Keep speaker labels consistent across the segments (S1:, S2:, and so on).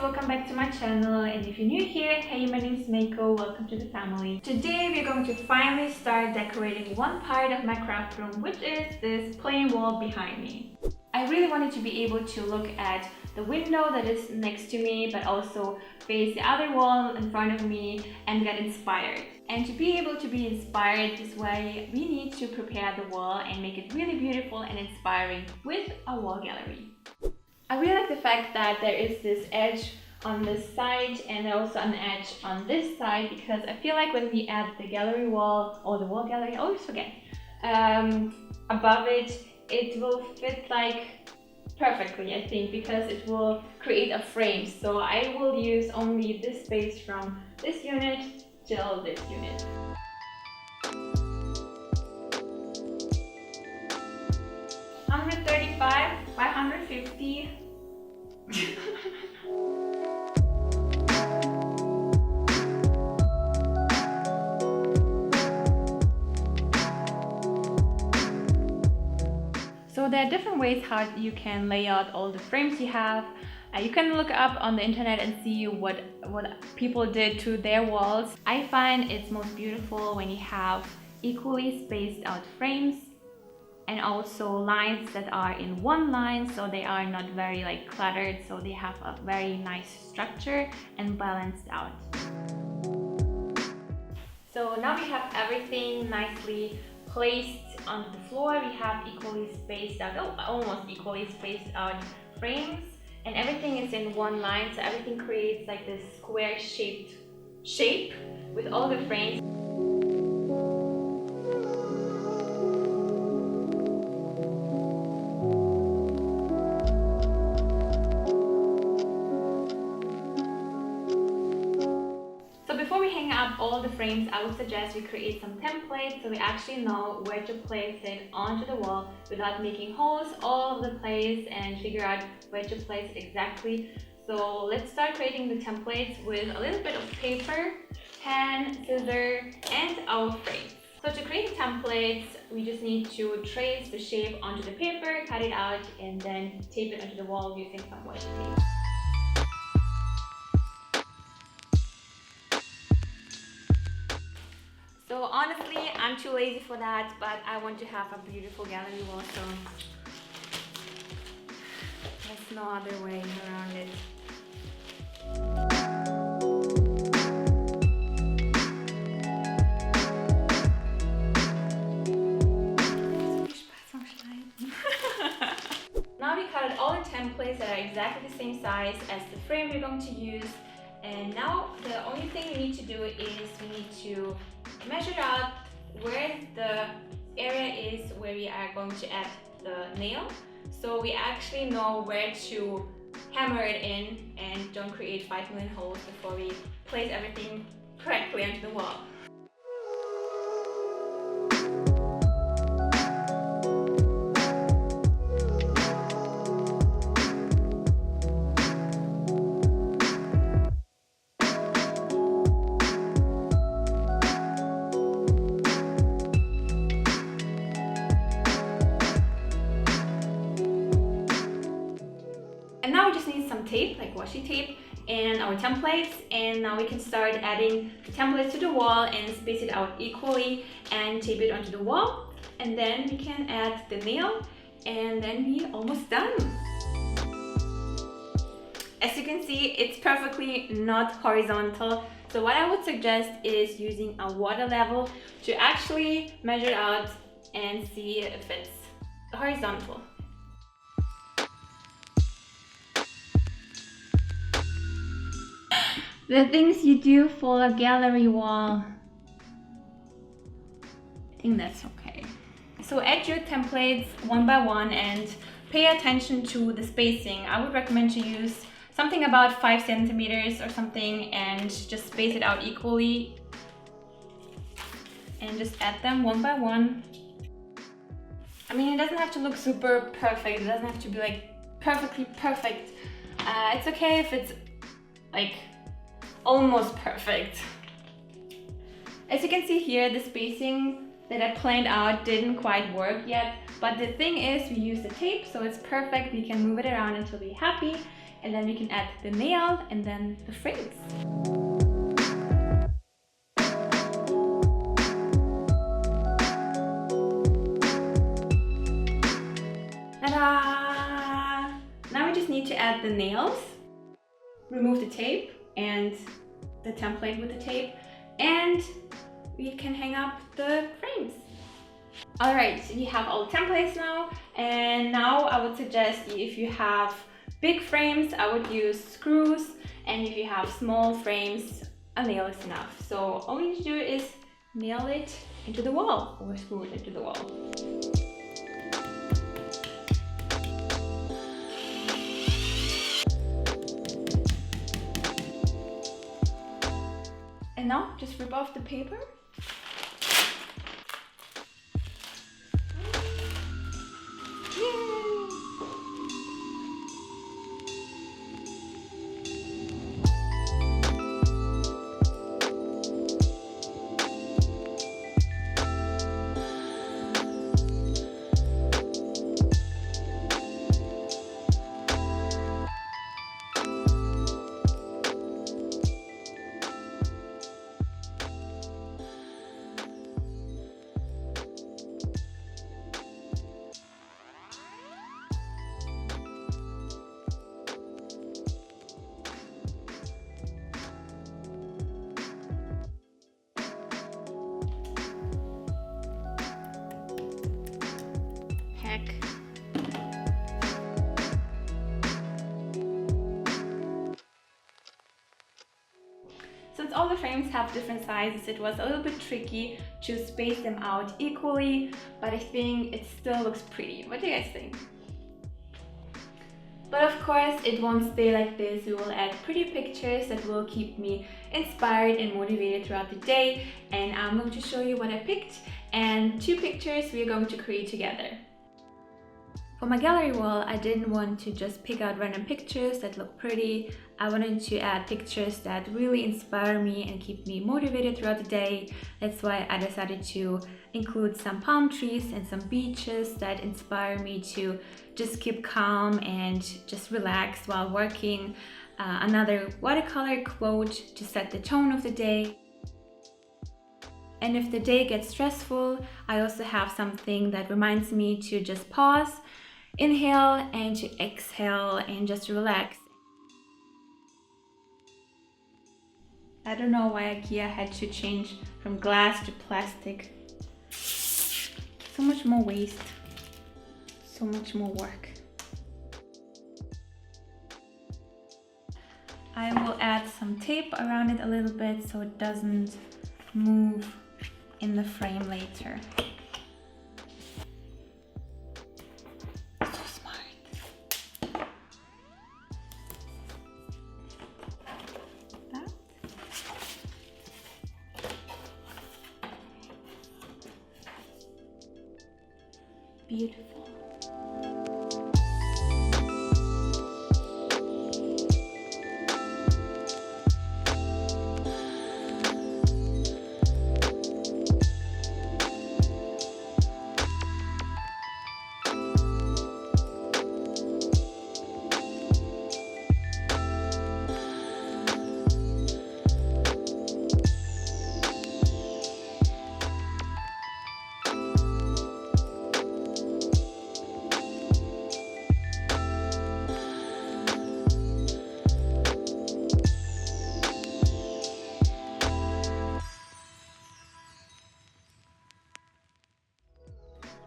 S1: welcome back to my channel, and if you're new here, hey, my name is Mako, welcome to the family. Today we're going to finally start decorating one part of my craft room, which is this plain wall behind me. I really wanted to be able to look at the window that is next to me, but also face the other wall in front of me and get inspired. And to be able to be inspired this way, we need to prepare the wall and make it really beautiful and inspiring with a wall gallery. I really like the fact that there is this edge on this side and also an edge on this side, because I feel like when we add the gallery wall or the wall gallery, I always forget, above it, it will fit like perfectly, I think, because it will create a frame. So I will use only this space from this unit till this unit. $135 by $150. So there are different ways how you can lay out all the frames you have. You can look up on the internet and see what people did to their walls. I find it's most beautiful when you have equally spaced out frames and also lines that are in one line, so they are not very cluttered, so they have a very nice structure and balanced out. So now we have everything nicely placed on the floor. We have equally spaced out, almost equally spaced out frames, and everything is in one line, so everything creates like this square shaped shape with all the frames. Before we hang up all the frames, I would suggest we create some templates so we actually know where to place it onto the wall without making holes all over the place and figure out where to place it exactly. So let's start creating the templates with a little bit of paper, pen, scissors, and our frames. So to create templates, we just need to trace the shape onto the paper, cut it out, and then tape it onto the wall using some washi tape. So honestly, I'm too lazy for that, but I want to have a beautiful gallery wall, so there's no other way around it. Now we cut all the templates that are exactly the same size as the frame we're going to use. And now the only thing we need to do is we need to measure out where the area is where we are going to add the nail, so we actually know where to hammer it in and don't create 5 million holes before we place everything correctly onto the wall. And now we just need some tape, like washi tape, and our templates, and now we can start adding the templates to the wall and space it out equally and tape it onto the wall, and then we can add the nail, and then we're almost done. As you can see, it's perfectly not horizontal, so what I would suggest is using a water level to actually measure out and see if it's horizontal. The things you do for a gallery wall, I think that's okay. So add your templates one by one and pay attention to the spacing. I would recommend to use something about 5 centimeters or something and just space it out equally. And just add them one by one. I mean, it doesn't have to look super perfect. It doesn't have to be perfectly perfect. It's okay if it's almost perfect. As you can see here, the spacing that I planned out didn't quite work yet, but the thing is we used the tape, so it's perfect. We can move it around until we're happy, and then we can add the nail and then the frames. Ta-da! Now we just need to add the nails, remove the tape and the template with the tape, and we can hang up the frames. Alright, we have all the templates now, and now I would suggest if you have big frames, I would use screws, and if you have small frames, a nail is enough. So all you need to do is nail it into the wall or screw it into the wall. And now just rip off the paper. Since all the frames have different sizes, it was a little bit tricky to space them out equally, but I think it still looks pretty. What do you guys think? But of course, it won't stay like this. We will add pretty pictures that will keep me inspired and motivated throughout the day, and I'm going to show you what I picked and 2 pictures we are going to create together. For my gallery wall, I didn't want to just pick out random pictures that look pretty. I wanted to add pictures that really inspire me and keep me motivated throughout the day. That's why I decided to include some palm trees and some beaches that inspire me to just keep calm and just relax while working. Another watercolor quote to set the tone of the day. And if the day gets stressful, I also have something that reminds me to just pause, inhale and to exhale and just relax. I don't know why IKEA had to change from glass to plastic. So much more waste, so much more work. I will add some tape around it a little bit so it doesn't move in the frame later. Beautiful.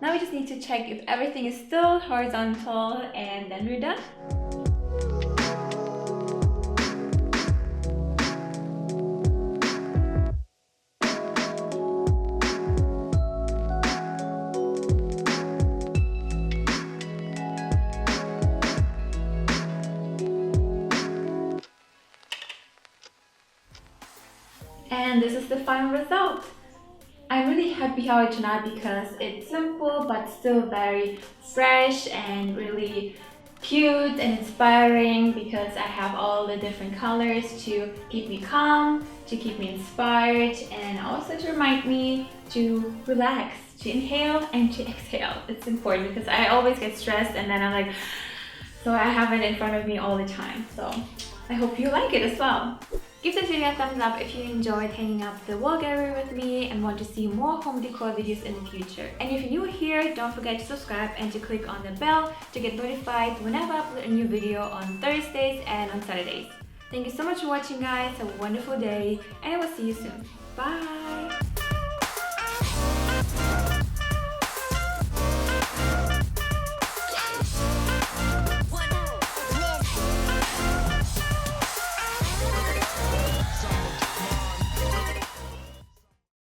S1: Now we just need to check if everything is still horizontal, and then we're done. And this is the final result. I'm really happy how it turned out because it's simple but still very fresh and really cute and inspiring, because I have all the different colors to keep me calm, to keep me inspired, and also to remind me to relax, to inhale and to exhale. It's important because I always get stressed and then I'm like, so I have it in front of me all the time. So I hope you like it as well. Give this video a thumbs up if you enjoyed hanging up the wall gallery with me and want to see more home decor videos in the future. And if you're new here, don't forget to subscribe and to click on the bell to get notified whenever I upload a new video on Thursdays and on Saturdays. Thank you so much for watching, guys. Have a wonderful day and I will see you soon. Bye!